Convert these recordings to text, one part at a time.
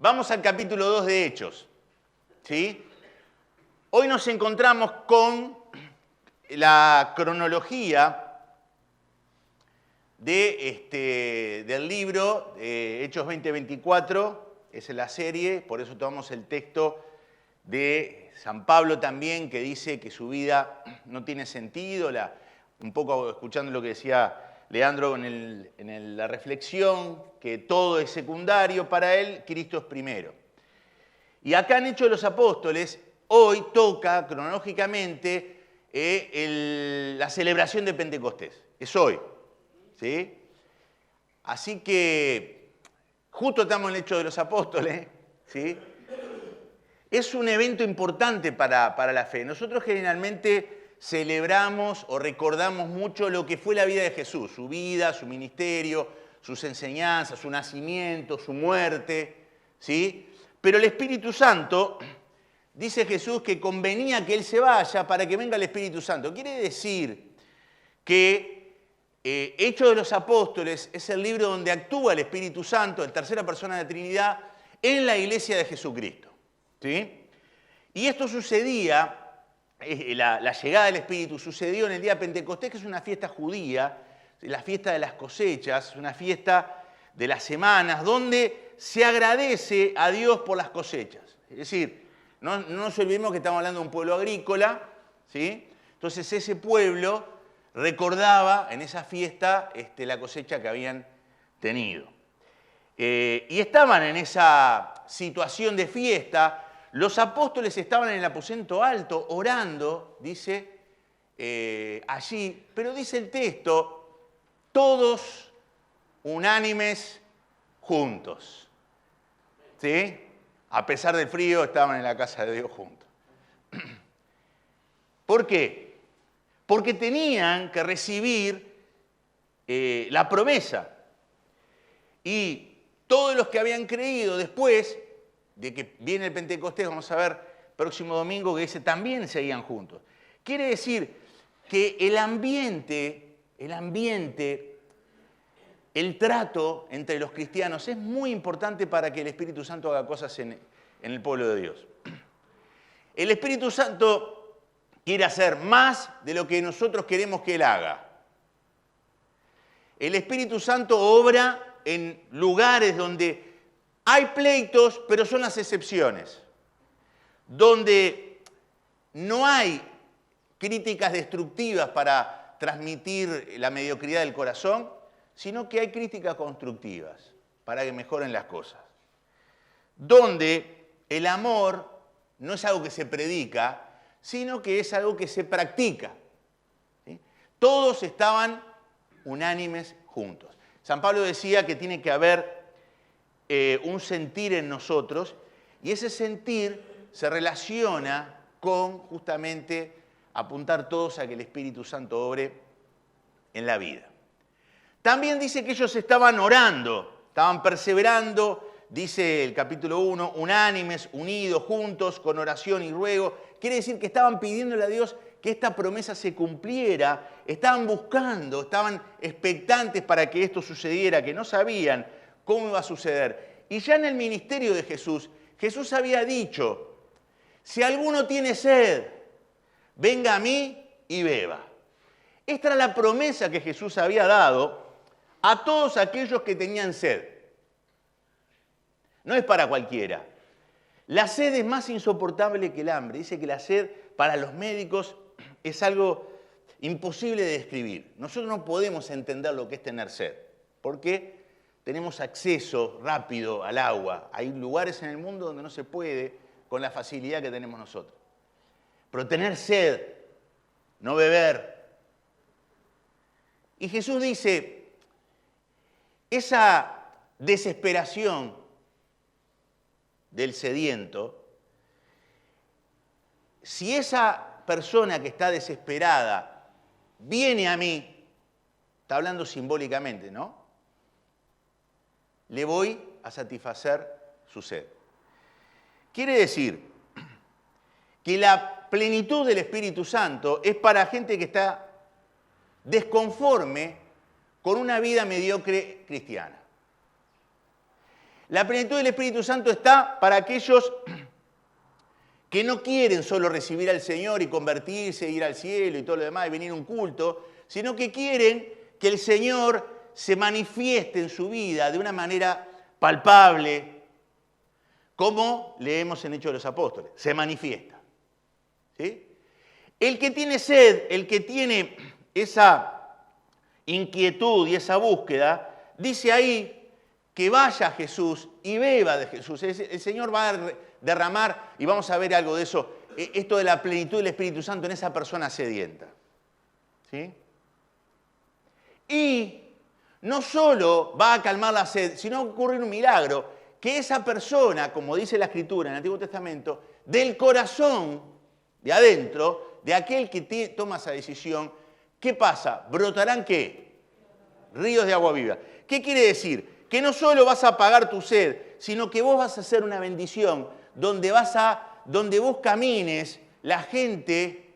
Vamos al capítulo 2 de Hechos, ¿sí? Hoy nos encontramos con la cronología del libro Hechos 20:24, es la serie, por eso tomamos el texto de San Pablo también, que dice que su vida no tiene sentido, un poco escuchando lo que decía Leandro en la reflexión, que todo es secundario para él, Cristo es primero. Y acá en Hechos de los Apóstoles, hoy toca cronológicamente la celebración de Pentecostés, es hoy, ¿sí? Así que justo estamos en el Hechos de los Apóstoles, ¿sí? Es un evento importante para la fe. Nosotros generalmente celebramos o recordamos mucho lo que fue la vida de Jesús, su vida, su ministerio, sus enseñanzas, su nacimiento, su muerte, ¿sí? Pero el Espíritu Santo, dice Jesús que convenía que Él se vaya para que venga el Espíritu Santo. Quiere decir que Hechos de los Apóstoles es el libro donde actúa el Espíritu Santo, en tercera persona de la Trinidad, en la iglesia de Jesucristo, ¿sí? Y esto sucedía, la llegada del Espíritu sucedió en el día de Pentecostés, que es una fiesta judía, la fiesta de las cosechas, una fiesta de las semanas, donde se agradece a Dios por las cosechas. Es decir, no nos olvidemos que estamos hablando de un pueblo agrícola, ¿sí? Entonces ese pueblo recordaba en esa fiesta la cosecha que habían tenido. Y estaban en esa situación de fiesta. Los apóstoles estaban en el aposento alto orando, dice, allí, pero dice el texto, todos unánimes juntos, ¿sí? A pesar del frío estaban en la casa de Dios juntos. ¿Por qué? Porque tenían que recibir la promesa. Y todos los que habían creído después de que viene el Pentecostés, vamos a ver próximo domingo, que dice también seguían juntos. Quiere decir que el ambiente, el trato entre los cristianos es muy importante para que el Espíritu Santo haga cosas en el pueblo de Dios. El Espíritu Santo quiere hacer más de lo que nosotros queremos que Él haga. El Espíritu Santo obra en lugares donde hay pleitos, pero son las excepciones. Donde no hay críticas destructivas para transmitir la mediocridad del corazón, sino que hay críticas constructivas para que mejoren las cosas. Donde el amor no es algo que se predica, sino que es algo que se practica, ¿sí? Todos estaban unánimes juntos. San Pablo decía que tiene que haber un sentir en nosotros, y ese sentir se relaciona con justamente apuntar todos a que el Espíritu Santo obre en la vida. También dice que ellos estaban orando, estaban perseverando, dice el capítulo 1, unánimes, unidos, juntos, con oración y ruego. Quiere decir que estaban pidiéndole a Dios que esta promesa se cumpliera, estaban buscando, estaban expectantes para que esto sucediera, que no sabían cómo iba a suceder. Y ya en el ministerio de Jesús, Jesús había dicho, si alguno tiene sed, venga a mí y beba. Esta era la promesa que Jesús había dado a todos aquellos que tenían sed. No es para cualquiera. La sed es más insoportable que el hambre. Dice que la sed para los médicos es algo imposible de describir. Nosotros no podemos entender lo que es tener sed, porque tenemos acceso rápido al agua. Hay lugares en el mundo donde no se puede con la facilidad que tenemos nosotros. Pero tener sed, no beber. Y Jesús dice, esa desesperación del sediento, si esa persona que está desesperada viene a mí, está hablando simbólicamente, ¿no? Le voy a satisfacer su sed. Quiere decir que la plenitud del Espíritu Santo es para gente que está desconforme con una vida mediocre cristiana. La plenitud del Espíritu Santo está para aquellos que no quieren solo recibir al Señor y convertirse, ir al cielo y todo lo demás y venir a un culto, sino que quieren que el Señor se manifieste en su vida de una manera palpable, como leemos en Hechos de los Apóstoles, se manifiesta. ¿Sí? El que tiene sed, el que tiene esa inquietud y esa búsqueda, dice ahí que vaya a Jesús y beba de Jesús. El Señor va a derramar, y vamos a ver algo de eso, esto de la plenitud del Espíritu Santo en esa persona sedienta. ¿Sí? Y no solo va a calmar la sed, sino va a ocurrir un milagro, que esa persona, como dice la Escritura en el Antiguo Testamento, del corazón, de adentro, de aquel que toma esa decisión, ¿qué pasa? ¿Brotarán qué? Ríos de agua viva. ¿Qué quiere decir? Que no solo vas a apagar tu sed, sino que vos vas a hacer una bendición donde vos camines, la gente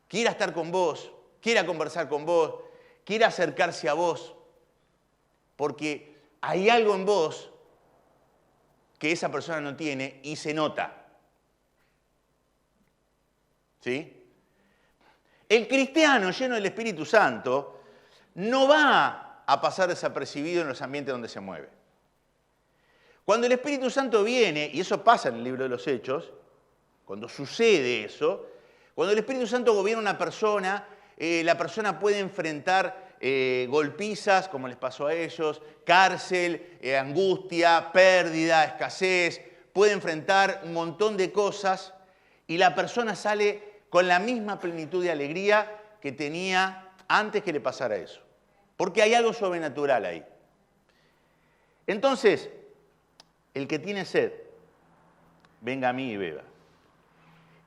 quiera estar con vos, quiera conversar con vos, quiera acercarse a vos, porque hay algo en vos que esa persona no tiene y se nota. ¿Sí? El cristiano lleno del Espíritu Santo no va a pasar desapercibido en los ambientes donde se mueve. Cuando el Espíritu Santo viene, y eso pasa en el libro de los Hechos, cuando sucede eso, cuando el Espíritu Santo gobierna una persona, la persona puede enfrentar golpizas, como les pasó a ellos, cárcel, angustia, pérdida, escasez, puede enfrentar un montón de cosas y la persona sale con la misma plenitud de alegría que tenía antes que le pasara eso. Porque hay algo sobrenatural ahí. Entonces, el que tiene sed, venga a mí y beba.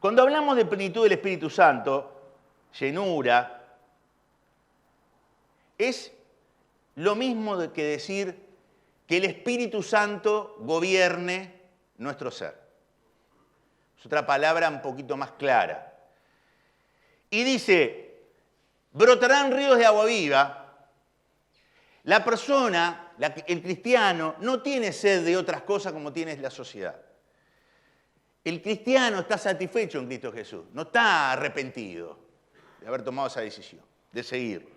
Cuando hablamos de plenitud del Espíritu Santo, llenura, es lo mismo que decir que el Espíritu Santo gobierne nuestro ser. Es otra palabra un poquito más clara. Y dice, brotarán ríos de agua viva. La persona, el cristiano, no tiene sed de otras cosas como tiene la sociedad. El cristiano está satisfecho en Cristo Jesús, no está arrepentido de haber tomado esa decisión, de seguirlo.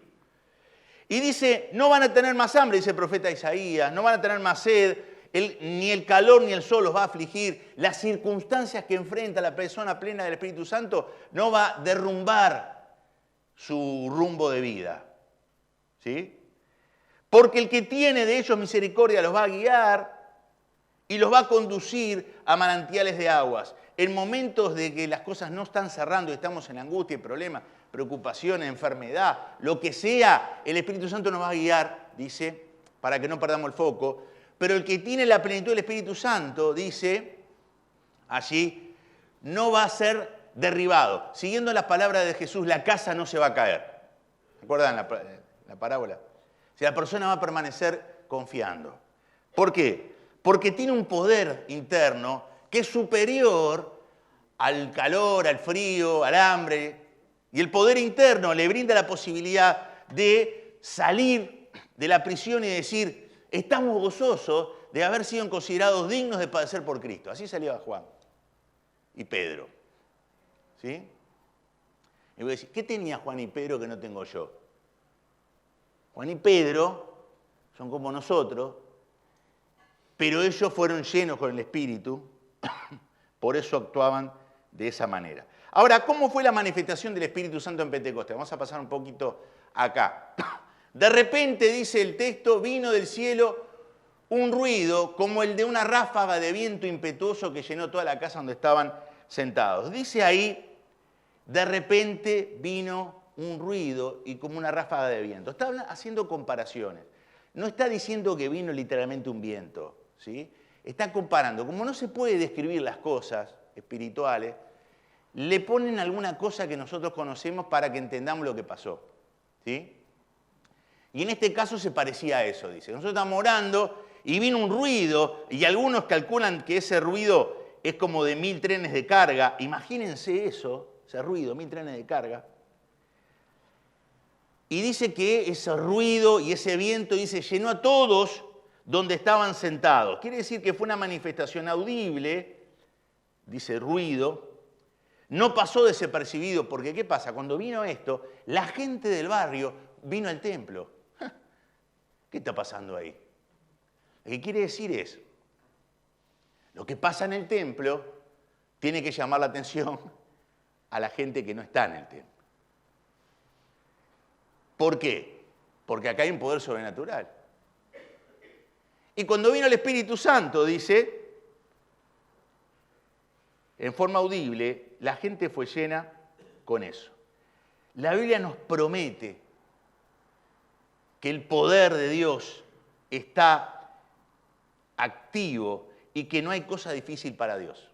Y dice, no van a tener más hambre, dice el profeta Isaías, no van a tener más sed, ni el calor ni el sol los va a afligir. Las circunstancias que enfrenta la persona plena del Espíritu Santo no va a derrumbar su rumbo de vida. ¿Sí? Porque el que tiene de ellos misericordia los va a guiar y los va a conducir a manantiales de aguas. En momentos de que las cosas no están cerrando y estamos en angustia y problemas, preocupación, enfermedad, lo que sea, el Espíritu Santo nos va a guiar, dice, para que no perdamos el foco. Pero el que tiene la plenitud del Espíritu Santo, dice, allí, no va a ser derribado. Siguiendo las palabras de Jesús, la casa no se va a caer. ¿Recuerdan la parábola? Si la persona va a permanecer confiando. ¿Por qué? Porque tiene un poder interno que es superior al calor, al frío, al hambre. Y el poder interno le brinda la posibilidad de salir de la prisión y decir, estamos gozosos de haber sido considerados dignos de padecer por Cristo. Así salía Juan y Pedro. ¿Sí? Y voy a decir, ¿qué tenía Juan y Pedro que no tengo yo? Juan y Pedro son como nosotros, pero ellos fueron llenos con el Espíritu, por eso actuaban de esa manera. Ahora, ¿cómo fue la manifestación del Espíritu Santo en Pentecostés? Vamos a pasar un poquito acá. De repente, dice el texto, vino del cielo un ruido como el de una ráfaga de viento impetuoso que llenó toda la casa donde estaban sentados. Dice ahí, de repente vino un ruido y como una ráfaga de viento. Está haciendo comparaciones. No está diciendo que vino literalmente un viento, ¿sí? Está comparando. Como no se puede describir las cosas espirituales, le ponen alguna cosa que nosotros conocemos para que entendamos lo que pasó, ¿sí? Y en este caso se parecía a eso, dice. Nosotros estamos orando y vino un ruido y algunos calculan que ese ruido es como de 1000 trenes de carga. Imagínense eso, ese ruido, 1000 trenes de carga. Y dice que ese ruido y ese viento, dice, llenó a todos donde estaban sentados. Quiere decir que fue una manifestación audible, dice ruido, no pasó desapercibido, porque ¿qué pasa? Cuando vino esto, la gente del barrio vino al templo. ¿Qué está pasando ahí? Lo que quiere decir es, lo que pasa en el templo tiene que llamar la atención a la gente que no está en el templo. ¿Por qué? Porque acá hay un poder sobrenatural. Y cuando vino el Espíritu Santo, dice, en forma audible, la gente fue llena con eso. La Biblia nos promete que el poder de Dios está activo y que no hay cosa difícil para Dios.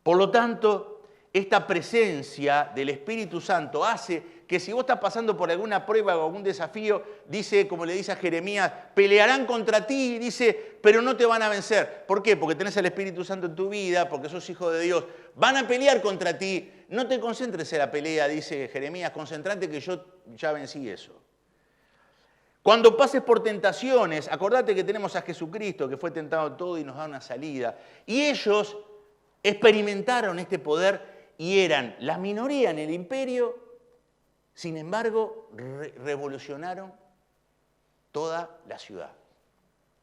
Por lo tanto, esta presencia del Espíritu Santo hace que si vos estás pasando por alguna prueba o algún desafío, dice, como le dice a Jeremías, pelearán contra ti, dice, pero no te van a vencer. ¿Por qué? Porque tenés al Espíritu Santo en tu vida, porque sos hijo de Dios. Van a pelear contra ti. No te concentres en la pelea, dice Jeremías, concentrate que yo ya vencí eso. Cuando pases por tentaciones, acordate que tenemos a Jesucristo, que fue tentado todo y nos da una salida. Y ellos experimentaron este poder y eran la minoría en el imperio, sin embargo, revolucionaron toda la ciudad.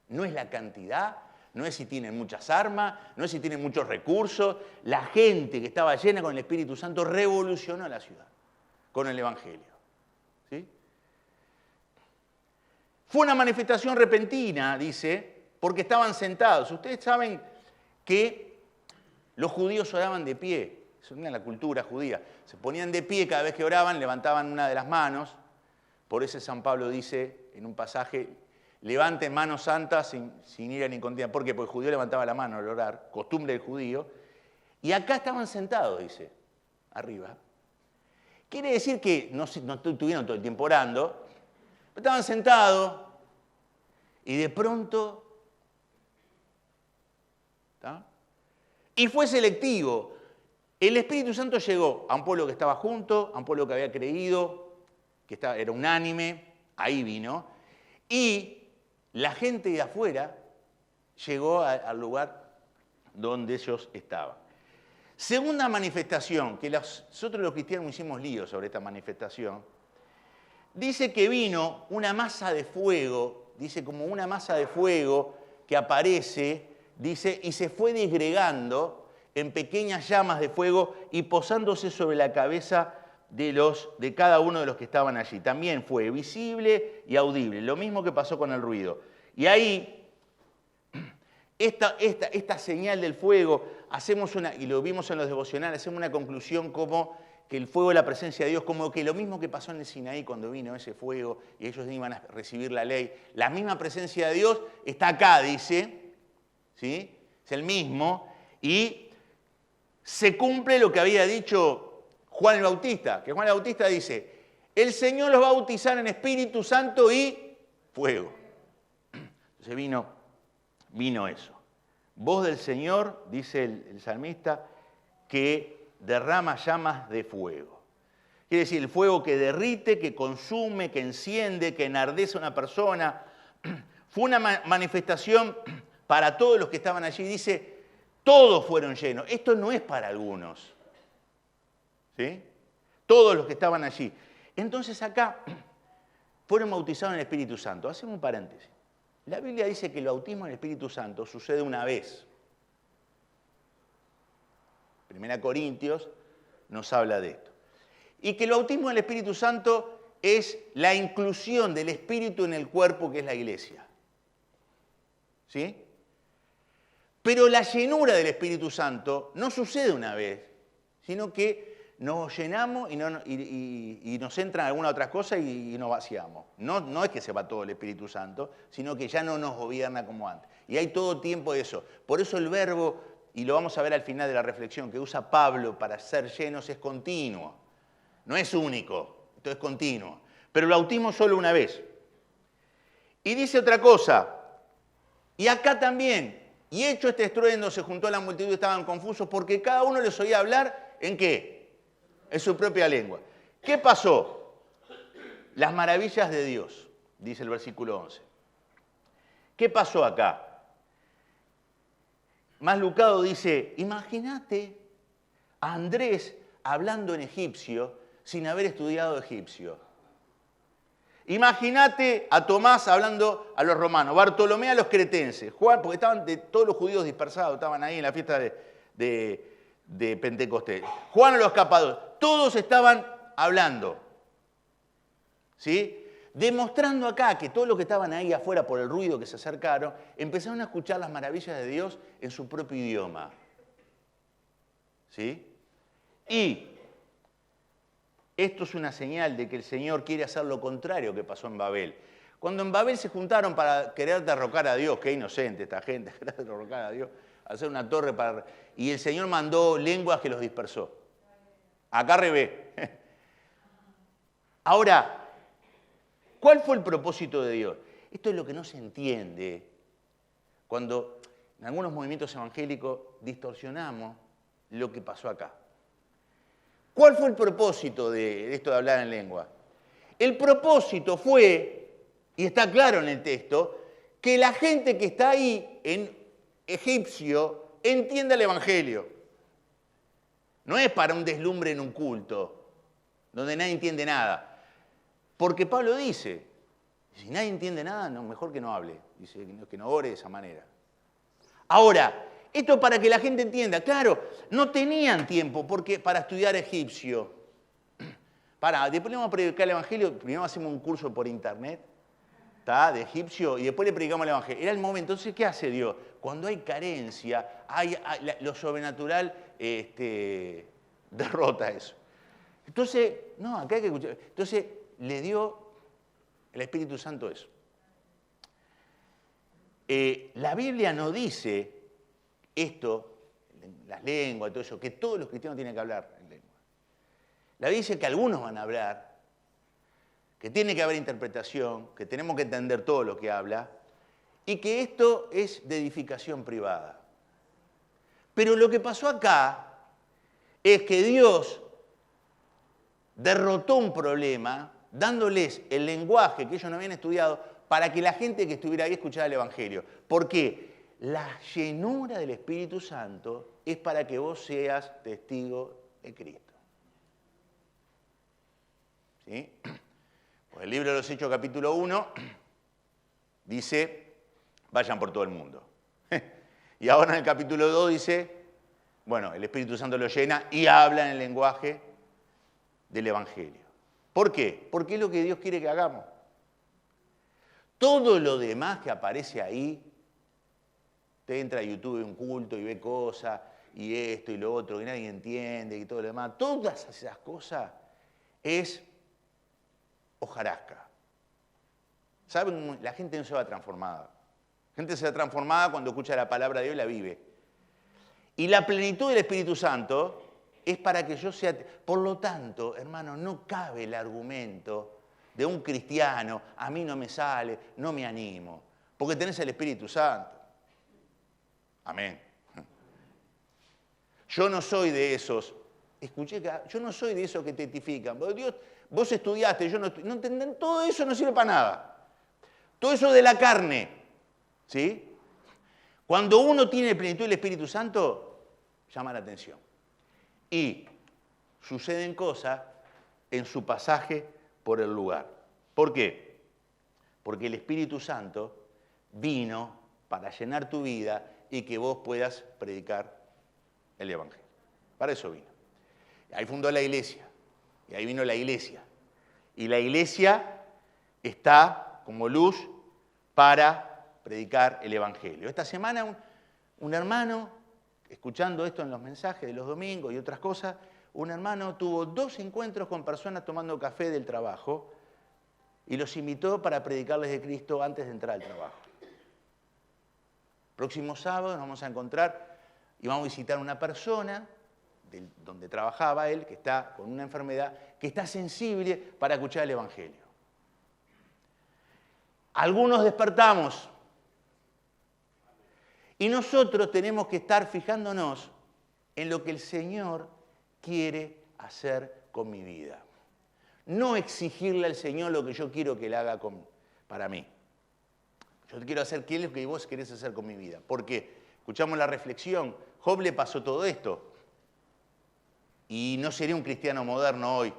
No es la cantidad, no es si tienen muchas armas, no es si tienen muchos recursos. La gente que estaba llena con el Espíritu Santo revolucionó la ciudad con el Evangelio. ¿Sí? Fue una manifestación repentina, dice, porque estaban sentados. Ustedes saben que los judíos oraban de pie. Eso era la cultura judía. Se ponían de pie cada vez que oraban, levantaban una de las manos. Por eso San Pablo dice en un pasaje, levanten manos santas sin ira ni contienda. ¿Por qué? Porque el judío levantaba la mano al orar, costumbre del judío. Y acá estaban sentados, dice, arriba. Quiere decir que no estuvieron todo el tiempo orando, pero estaban sentados y de pronto, ¿está? Y fue selectivo. El Espíritu Santo llegó a un pueblo que estaba junto, a un pueblo que había creído, que era unánime, ahí vino, y la gente de afuera llegó al lugar donde ellos estaban. Segunda manifestación, que nosotros los cristianos hicimos lío sobre esta manifestación, dice que vino una masa de fuego, dice como una masa de fuego que aparece, dice, y se fue disgregando en pequeñas llamas de fuego y posándose sobre la cabeza de cada uno de los que estaban allí. También fue visible y audible, lo mismo que pasó con el ruido. Y ahí, esta señal del fuego, y lo vimos en los devocionales, hacemos una conclusión como que el fuego es la presencia de Dios, como que lo mismo que pasó en el Sinaí cuando vino ese fuego y ellos iban a recibir la ley, la misma presencia de Dios está acá, dice, ¿sí? Es el mismo, y se cumple lo que había dicho Juan el Bautista, que Juan el Bautista dice, el Señor los va a bautizar en Espíritu Santo y fuego. Entonces vino eso. Voz del Señor, dice el salmista, que derrama llamas de fuego. Quiere decir, el fuego que derrite, que consume, que enciende, que enardece a una persona. Fue una manifestación para todos los que estaban allí. Dice, todos fueron llenos. Esto no es para algunos. ¿Sí? Todos los que estaban allí. Entonces acá fueron bautizados en el Espíritu Santo. Hacemos un paréntesis. La Biblia dice que el bautismo en el Espíritu Santo sucede una vez. 1 Corintios nos habla de esto. Y que el bautismo en el Espíritu Santo es la inclusión del Espíritu en el cuerpo que es la iglesia. ¿Sí? Pero la llenura del Espíritu Santo no sucede una vez, sino que nos llenamos y nos entra alguna otra cosa y nos vaciamos. No es que se va todo el Espíritu Santo, sino que ya no nos gobierna como antes. Y hay todo tiempo de eso. Por eso el verbo, y lo vamos a ver al final de la reflexión, que usa Pablo para ser llenos es continuo. No es único, esto es continuo. Pero el bautismo solo una vez. Y dice otra cosa, y acá también, y hecho este estruendo se juntó a la multitud y estaban confusos porque cada uno les oía hablar, ¿en qué? En su propia lengua. ¿Qué pasó? Las maravillas de Dios, dice el versículo 11. ¿Qué pasó acá? Más Lucado dice, imagínate a Andrés hablando en egipcio sin haber estudiado egipcio. Imagínate a Tomás hablando a los romanos, Bartolomé a los cretenses, Juan, porque estaban todos los judíos dispersados, estaban ahí en la fiesta de Pentecostés. Juan a los capadocios, todos estaban hablando, ¿sí? Demostrando acá que todos los que estaban ahí afuera por el ruido que se acercaron, empezaron a escuchar las maravillas de Dios en su propio idioma. ¿Sí? Y esto es una señal de que el Señor quiere hacer lo contrario que pasó en Babel. Cuando en Babel se juntaron para querer derrocar a Dios, qué inocente esta gente, querer derrocar a Dios, hacer una torre para... Y el Señor mandó lenguas que los dispersó. Acá revés. Ahora, ¿cuál fue el propósito de Dios? Esto es lo que no se entiende cuando en algunos movimientos evangélicos distorsionamos lo que pasó acá. ¿Cuál fue el propósito de esto de hablar en lengua? El propósito fue, y está claro en el texto, que la gente que está ahí en egipcio entienda el Evangelio. No es para un deslumbre en un culto, donde nadie entiende nada. Porque Pablo dice, si nadie entiende nada, no, mejor que no hable. Dice que no ore de esa manera. Ahora, esto para que la gente entienda. Claro, no tenían tiempo para estudiar egipcio. Después le vamos a predicar el Evangelio, primero hacemos un curso por internet, ¿tá? De egipcio, y después le predicamos el Evangelio. Era el momento. Entonces, ¿qué hace Dios? Cuando hay carencia, lo sobrenatural derrota eso. Entonces, no, acá hay que escuchar. Entonces, le dio el Espíritu Santo eso. La Biblia no dice esto, las lenguas, todo eso, que todos los cristianos tienen que hablar en lengua. La Biblia dice que algunos van a hablar, que tiene que haber interpretación, que tenemos que entender todo lo que habla, y que esto es de edificación privada. Pero lo que pasó acá es que Dios derrotó un problema dándoles el lenguaje que ellos no habían estudiado para que la gente que estuviera ahí escuchara el Evangelio. ¿Por qué? La llenura del Espíritu Santo es para que vos seas testigo de Cristo. ¿Sí? Pues el libro de los Hechos, capítulo 1, dice, vayan por todo el mundo. Y ahora en el capítulo 2 dice, bueno, el Espíritu Santo lo llena y habla en el lenguaje del Evangelio. ¿Por qué? Porque es lo que Dios quiere que hagamos. Todo lo demás que aparece ahí, usted entra a YouTube, un culto y ve cosas, y esto y lo otro, que nadie entiende, y todo lo demás, todas esas cosas es hojarasca. ¿Saben? La gente no se va transformada. La gente se va transformada cuando escucha la palabra de Dios y la vive. Y la plenitud del Espíritu Santo es para que yo sea... Por lo tanto, hermano, no cabe el argumento de un cristiano, a mí no me sale, no me animo, porque tenés el Espíritu Santo. Amén. Yo no soy de esos, yo no soy de esos que testifican. Dios, vos estudiaste, yo no estudié. No entendés, todo eso no sirve para nada. Todo eso de la carne, ¿sí? Cuando uno tiene plenitud del Espíritu Santo, llama la atención. Y suceden cosas en su pasaje por el lugar. ¿Por qué? Porque el Espíritu Santo vino para llenar tu vida y que vos puedas predicar el Evangelio. Para eso vino. Ahí fundó la iglesia. Y ahí vino la iglesia. Y la iglesia está como luz para predicar el Evangelio. Esta semana un hermano, escuchando esto en los mensajes de los domingos y otras cosas, un hermano tuvo 2 encuentros con personas tomando café del trabajo y los invitó para predicarles de Cristo antes de entrar al trabajo. Próximo sábado nos vamos a encontrar y vamos a visitar a una persona donde trabajaba él, que está con una enfermedad, que está sensible para escuchar el Evangelio. Algunos despertamos y nosotros tenemos que estar fijándonos en lo que el Señor quiere hacer con mi vida. No exigirle al Señor lo que yo quiero que Él haga para mí. Yo Yo quiero hacer qué es lo que vos querés hacer con mi vida. ¿Por qué? Escuchamos la reflexión. Job le pasó todo esto. Y no sería un cristiano moderno hoy.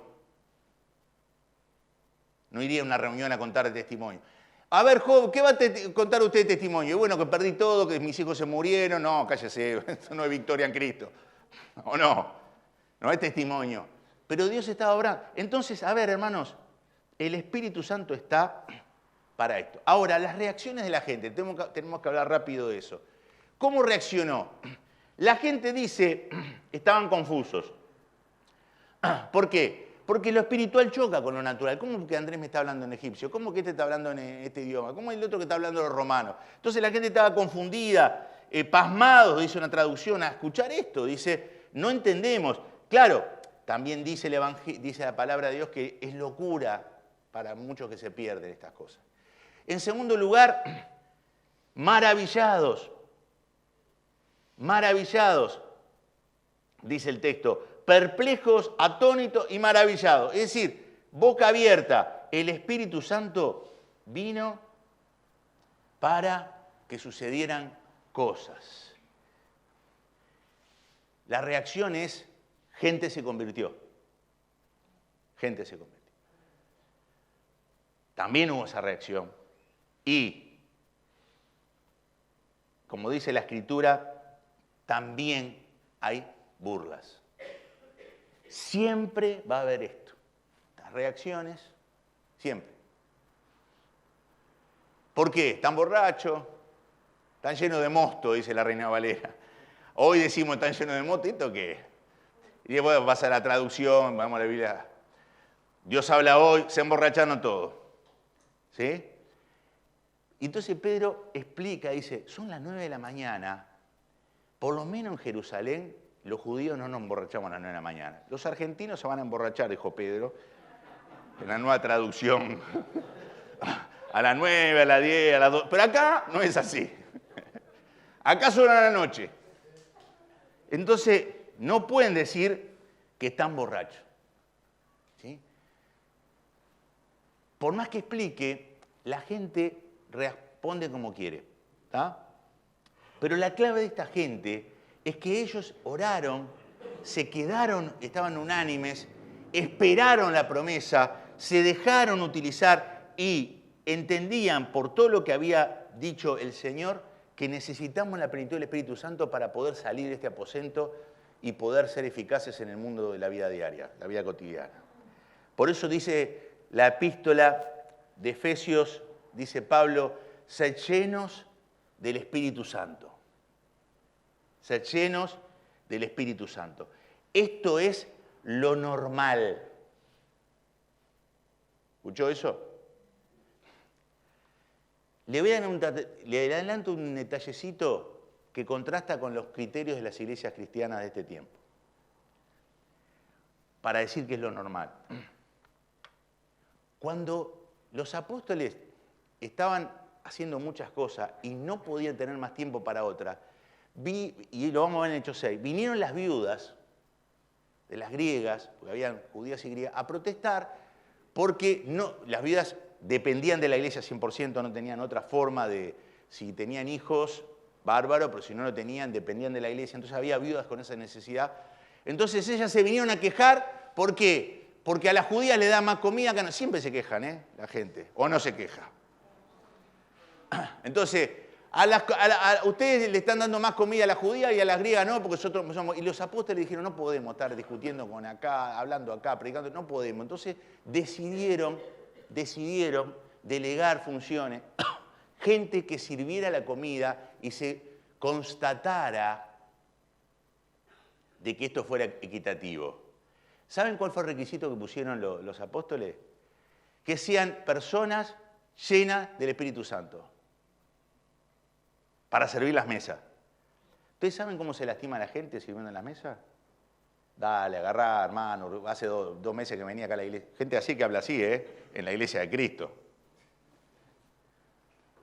No iría a una reunión a contar el testimonio. A ver, Job, ¿qué va a contar usted de testimonio? Y bueno, que perdí todo, que mis hijos se murieron. No, cállese, esto no es victoria en Cristo. ¿O no? No es testimonio. Pero Dios estaba obrando. Entonces, a ver, hermanos, el Espíritu Santo está para esto. Ahora, las reacciones de la gente. Tenemos que hablar rápido de eso. ¿Cómo reaccionó? La gente dice, estaban confusos. ¿Por qué? Porque lo espiritual choca con lo natural. ¿Cómo que Andrés me está hablando en egipcio? ¿Cómo que este está hablando en este idioma? ¿Cómo el otro que está hablando en romano? Entonces la gente estaba confundida, pasmados, dice una traducción, a escuchar esto. Dice, no entendemos. Claro, también dice la palabra de Dios que es locura para muchos que se pierden estas cosas. En segundo lugar, maravillados. Maravillados, dice el texto. Perplejos, atónitos y maravillados. Es decir, boca abierta. El Espíritu Santo vino para que sucedieran cosas. La reacción es, gente se convirtió. Gente se convirtió. También hubo esa reacción. Y, como dice la Escritura, también hay burlas. Siempre va a haber esto. Las reacciones, siempre. ¿Por qué? Están borrachos, están llenos de mosto, dice la Reina Valera. Hoy decimos están llenos de mosto, ¿esto qué? Y después pasa la traducción, vamos a la Biblia. Dios habla hoy, se emborracharon todos. ¿Sí? Y entonces Pedro explica, dice, son las 9 de la mañana, por lo menos en Jerusalén, los judíos no nos emborrachamos a las 9 de la mañana. Los argentinos se van a emborrachar, dijo Pedro, en la nueva traducción. A las 9, a las 10, a las 2. Pero acá no es así. Acá son a la noche. Entonces, no pueden decir que están borrachos. ¿Sí? Por más que explique, la gente responde como quiere. ¿Tá? Pero la clave de esta gente es que ellos oraron, se quedaron, estaban unánimes, esperaron la promesa, se dejaron utilizar y entendían por todo lo que había dicho el Señor que necesitamos la plenitud del Espíritu Santo para poder salir de este aposento y poder ser eficaces en el mundo de la vida diaria, la vida cotidiana. Por eso dice la epístola de Efesios, dice Pablo, sed llenos del Espíritu Santo. Ser llenos del Espíritu Santo. Esto es lo normal. ¿Escuchó eso? Le adelanto un detallecito que contrasta con los criterios de las iglesias cristianas de este tiempo. Para decir que es lo normal. Cuando los apóstoles estaban haciendo muchas cosas y no podían tener más tiempo para otras, y lo vamos a ver en Hechos 6, vinieron las viudas de las griegas, porque habían judías y griegas, a protestar porque las viudas dependían de la iglesia 100%, no tenían otra forma de, si tenían hijos, bárbaro, pero si no lo tenían, dependían de la iglesia, entonces había viudas con esa necesidad. Entonces ellas se vinieron a quejar, ¿por qué? Porque a las judías le da más comida que no. Siempre se quejan, la gente, o no se queja. Entonces, ustedes le están dando más comida a las judías y a las griegas no, porque nosotros somos... Y los apóstoles dijeron, no podemos estar discutiendo con acá, hablando acá, predicando, no podemos. Entonces decidieron delegar funciones, gente que sirviera la comida y se constatara de que esto fuera equitativo. ¿Saben cuál fue el requisito que pusieron los apóstoles? Que sean personas llenas del Espíritu Santo para servir las mesas. ¿Ustedes saben cómo se lastima a la gente sirviendo en las mesas? Dale, agarrá, hermano, hace 2 meses que venía acá a la iglesia. Gente así que habla así, en la iglesia de Cristo.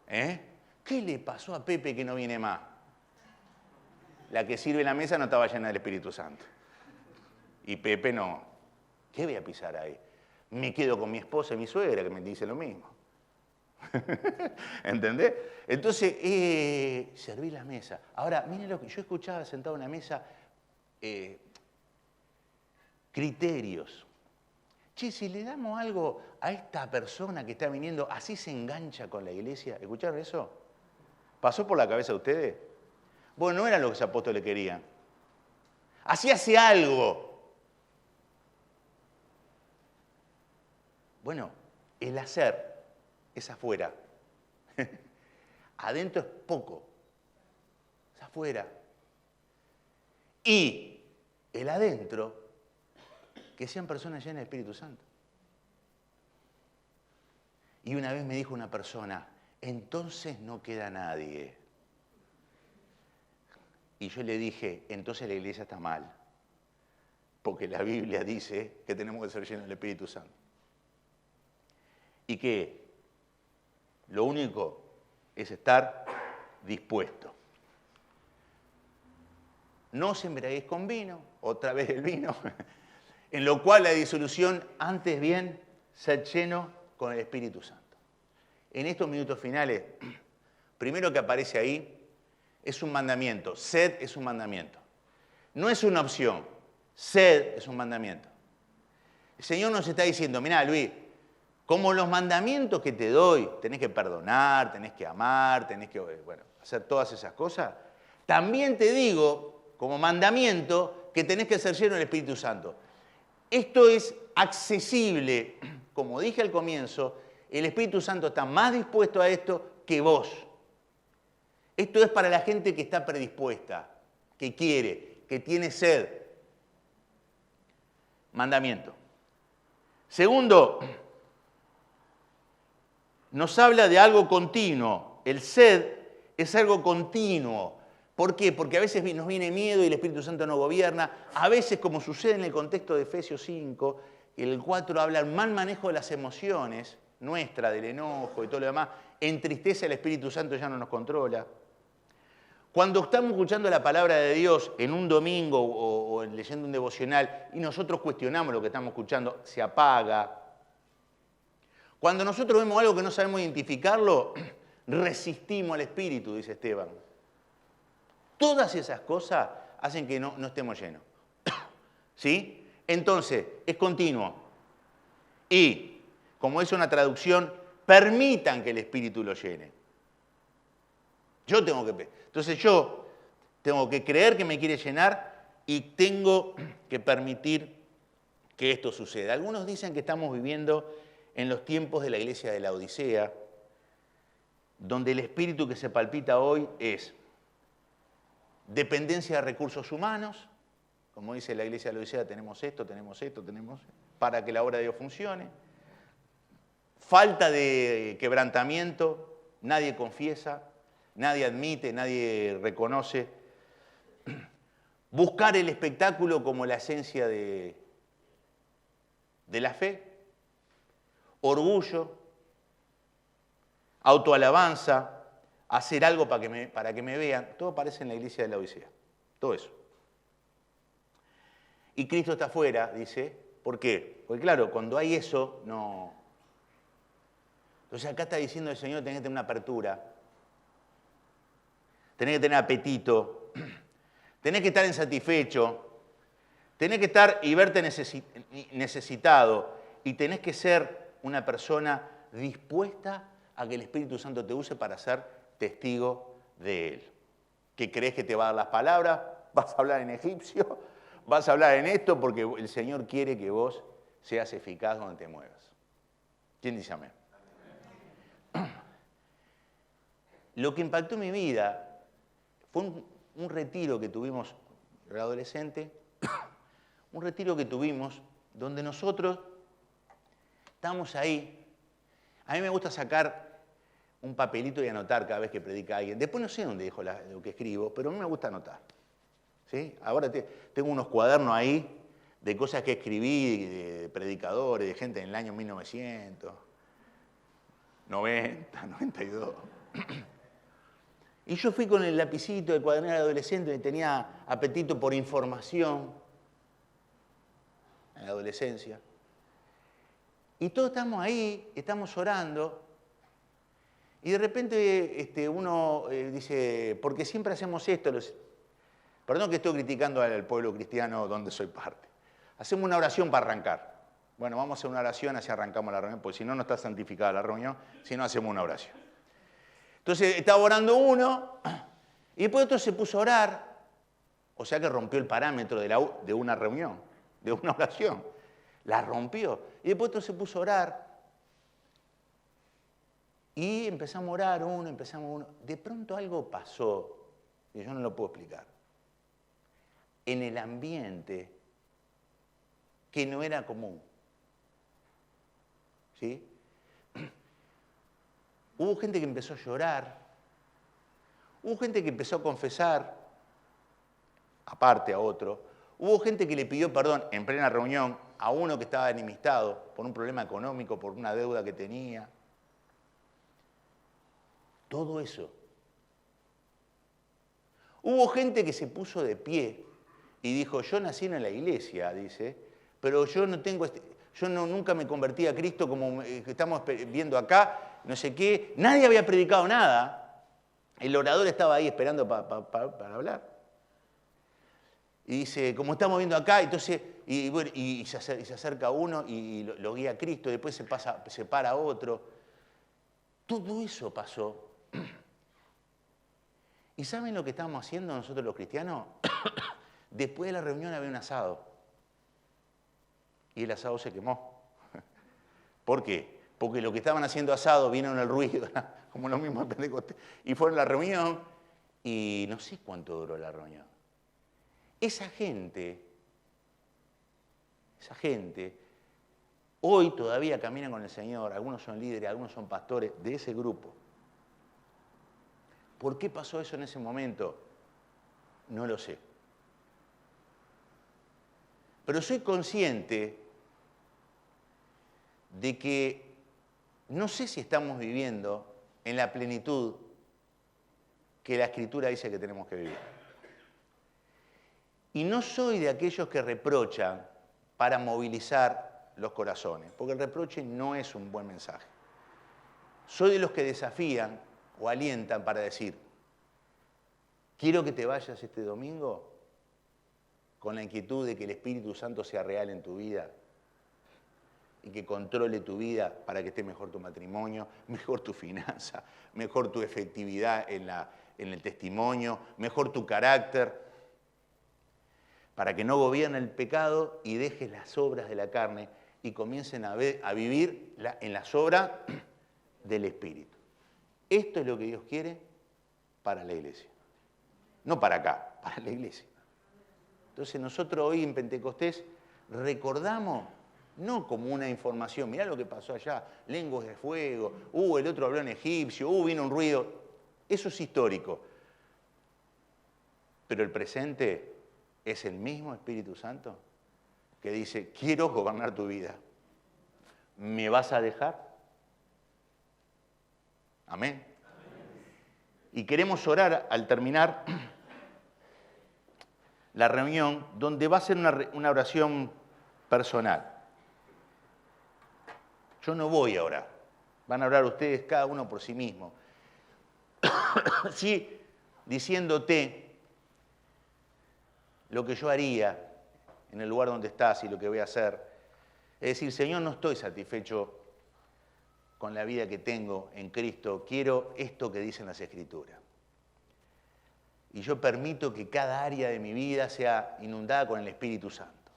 ¿Qué le pasó a Pepe que no viene más? La que sirve en la mesa no estaba llena del Espíritu Santo. Y Pepe no. ¿Qué voy a pisar ahí? Me quedo con mi esposa y mi suegra, que me dice lo mismo. ¿Entendés? Entonces, serví la mesa. Ahora, miren lo que yo escuchaba sentado en una mesa, criterios. Che, si le damos algo a esta persona que está viniendo, así se engancha con la iglesia. ¿Escucharon eso? ¿Pasó por la cabeza de ustedes? Bueno, no era lo que los apóstoles querían. Así hace algo. Bueno, el hacer es afuera. Adentro es poco. Es afuera. Y el adentro, que sean personas llenas del Espíritu Santo. Y una vez me dijo una persona, entonces no queda nadie. Y yo le dije, entonces la iglesia está mal. Porque la Biblia dice que tenemos que ser llenos del Espíritu Santo. Y que lo único es estar dispuesto. No os embriaguéis con vino, otra vez el vino, en lo cual la disolución, antes bien, ser lleno con el Espíritu Santo. En estos minutos finales, primero que aparece ahí, es un mandamiento. Sed es un mandamiento. No es una opción. Sed es un mandamiento. El Señor nos está diciendo, mirá, Luis, como los mandamientos que te doy, tenés que perdonar, tenés que amar, tenés que, bueno, hacer todas esas cosas, también te digo, como mandamiento, que tenés que ser lleno del Espíritu Santo. Esto es accesible, como dije al comienzo, el Espíritu Santo está más dispuesto a esto que vos. Esto es para la gente que está predispuesta, que quiere, que tiene sed. Mandamiento. Segundo, nos habla de algo continuo. El sed es algo continuo. ¿Por qué? Porque a veces nos viene miedo y el Espíritu Santo no gobierna. A veces, como sucede en el contexto de Efesios 5, el 4 habla del mal manejo de las emociones, nuestra, del enojo y todo lo demás, entristece al Espíritu Santo, ya no nos controla. Cuando estamos escuchando la palabra de Dios en un domingo o leyendo un devocional y nosotros cuestionamos lo que estamos escuchando, se apaga. Cuando nosotros vemos algo que no sabemos identificarlo, resistimos al Espíritu, dice Esteban. Todas esas cosas hacen que no estemos llenos. ¿Sí? Entonces, es continuo. Y, como es una traducción, permitan que el Espíritu lo llene. Entonces yo tengo que creer que me quiere llenar y tengo que permitir que esto suceda. Algunos dicen que estamos viviendo en los tiempos de la iglesia de la Odisea, donde el espíritu que se palpita hoy es dependencia de recursos humanos, como dice la iglesia de la Odisea, tenemos esto, para que la obra de Dios funcione. Falta de quebrantamiento, nadie confiesa, nadie admite, nadie reconoce. Buscar el espectáculo como la esencia de la fe. Orgullo, autoalabanza, hacer algo para que me vean. Todo aparece en la iglesia de la Odisea. Todo eso. Y Cristo está afuera, dice. ¿Por qué? Porque claro, cuando hay eso, no. Entonces acá está diciendo el Señor, tenés que tener una apertura. Tenés que tener apetito. Tenés que estar insatisfecho. Tenés que estar y verte necesitado. Y tenés que ser una persona dispuesta a que el Espíritu Santo te use para ser testigo de Él. ¿Qué crees que te va a dar las palabras? ¿Vas a hablar en egipcio? ¿Vas a hablar en esto? Porque el Señor quiere que vos seas eficaz donde te muevas. ¿Quién dice amén? Lo que impactó mi vida fue un retiro que tuvimos, era adolescente, un retiro que tuvimos donde nosotros estábamos ahí. A mí me gusta sacar un papelito y anotar cada vez que predica alguien. Después no sé dónde dejo lo que escribo, pero a mí me gusta anotar. ¿Sí? Ahora tengo unos cuadernos ahí de cosas que escribí, de predicadores, de gente en el año 1990, 92. Y yo fui con el lapicito de cuadernero de adolescente y tenía apetito por información en la adolescencia. Y todos estamos ahí, estamos orando, Y de repente uno dice, porque siempre hacemos esto. Perdón que estoy criticando al pueblo cristiano donde soy parte. Hacemos una oración para arrancar. Bueno, vamos a hacer una oración, así arrancamos la reunión, porque si no, no está santificada la reunión, si no hacemos una oración. Entonces estaba orando uno, y después otro se puso a orar, o sea que rompió el parámetro de una reunión, de una oración. La rompió. Y después otro se puso a orar, y empezamos a orar uno. De pronto algo pasó, y yo no lo puedo explicar. En el ambiente que no era común. ¿Sí? Hubo gente que empezó a llorar, hubo gente que empezó a confesar, aparte a otro, hubo gente que le pidió perdón en plena reunión a uno que estaba enemistado por un problema económico, por una deuda que tenía. Todo eso. Hubo gente que se puso de pie y dijo, yo nací en la iglesia, dice, pero yo no tengo nunca me convertí a Cristo como estamos viendo acá, no sé qué. Nadie había predicado nada. El orador estaba ahí esperando para hablar. Y dice, como estamos viendo acá, entonces, y se acerca uno y lo guía a Cristo, después se para otro. Todo eso pasó. ¿Y saben lo que estábamos haciendo nosotros los cristianos? Después de la reunión había un asado. Y el asado se quemó. ¿Por qué? Porque lo que estaban haciendo asado vieron el ruido, como lo mismo en Pentecostés, y fueron a la reunión, y no sé cuánto duró la reunión. Esa gente, hoy todavía caminan con el Señor, algunos son líderes, algunos son pastores de ese grupo. ¿Por qué pasó eso en ese momento? No lo sé. Pero soy consciente de que no sé si estamos viviendo en la plenitud que la Escritura dice que tenemos que vivir. Y no soy de aquellos que reprochan para movilizar los corazones, porque el reproche no es un buen mensaje. Soy de los que desafían o alientan para decir, quiero que te vayas este domingo con la inquietud de que el Espíritu Santo sea real en tu vida y que controle tu vida para que esté mejor tu matrimonio, mejor tu finanza, mejor tu efectividad en el testimonio, mejor tu carácter, para que no gobierne el pecado y dejes las obras de la carne y comiencen a vivir en las obras del Espíritu. Esto es lo que Dios quiere para la iglesia. No para acá, para la iglesia. Entonces nosotros hoy en Pentecostés recordamos, no como una información, mirá lo que pasó allá, lenguas de fuego, el otro habló en egipcio, vino un ruido. Eso es histórico. Pero el presente es el mismo Espíritu Santo que dice, quiero gobernar tu vida. ¿Me vas a dejar? Amén. Y queremos orar al terminar la reunión, donde va a ser una oración personal. Yo no voy a orar. Van a orar ustedes cada uno por sí mismo. Sí, diciéndote lo que yo haría en el lugar donde estás y lo que voy a hacer. Es decir, Señor, no estoy satisfecho con la vida que tengo en Cristo. Quiero esto que dicen las Escrituras. Y yo permito que cada área de mi vida sea inundada con el Espíritu Santo.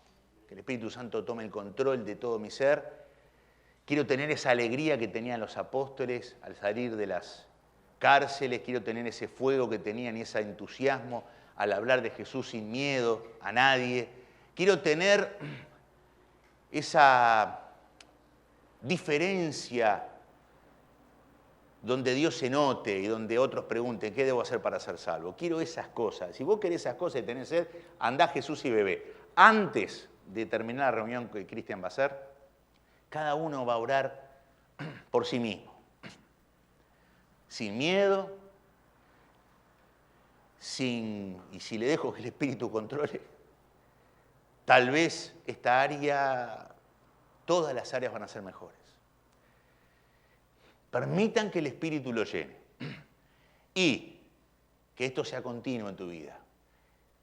Que el Espíritu Santo tome el control de todo mi ser. Quiero tener esa alegría que tenían los apóstoles al salir de las cárceles. Quiero tener ese fuego que tenían y ese entusiasmo al hablar de Jesús sin miedo a nadie. Quiero tener esa diferencia donde Dios se note y donde otros pregunten, ¿qué debo hacer para ser salvo? Quiero esas cosas. Si vos querés esas cosas y tenés sed, andá a Jesús y bebé. Antes de terminar la reunión que Cristian va a hacer, cada uno va a orar por sí mismo. Sin miedo, y si le dejo que el Espíritu controle, tal vez esta área, todas las áreas van a ser mejores. Permitan que el Espíritu lo llene. Y que esto sea continuo en tu vida.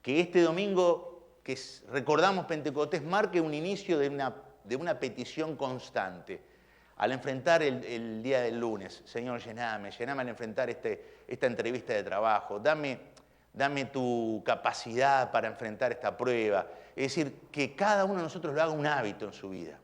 Que este domingo que recordamos Pentecostés marque un inicio de una petición constante. Al enfrentar el día del lunes, Señor, llename al enfrentar esta entrevista de trabajo. Dame tu capacidad para enfrentar esta prueba. Es decir, que cada uno de nosotros lo haga un hábito en su vida.